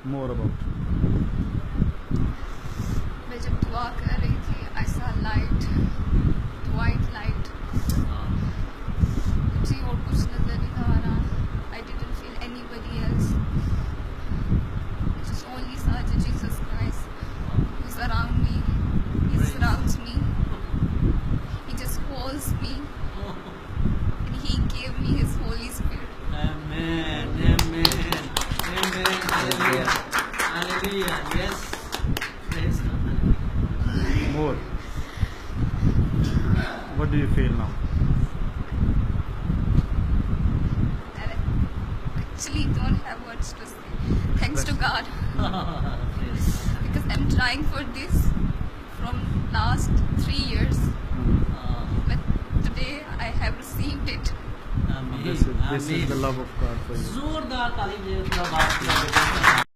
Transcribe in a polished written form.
More about. मैं जब दुआ कर रही थी, I saw light, white light. मुझे और कुछ नजर नहीं आ रहा. I didn't feel anybody else. I just only saw Jesus Christ, who's around me. He surrounds me. He just holds me, and He gave me His Holy Spirit. Amen. Amen. Amen. Hallelujah. Hallelujah. Yes. Praise God. More. What do you feel now? And I actually don't have words to say. Thanks to God, Praise God. because I'm trying for this from last 3 years, but today I have received it. Amen. This is the Amen. love of God for you. जोरदार ताली बजाइए, थोड़ा बात किया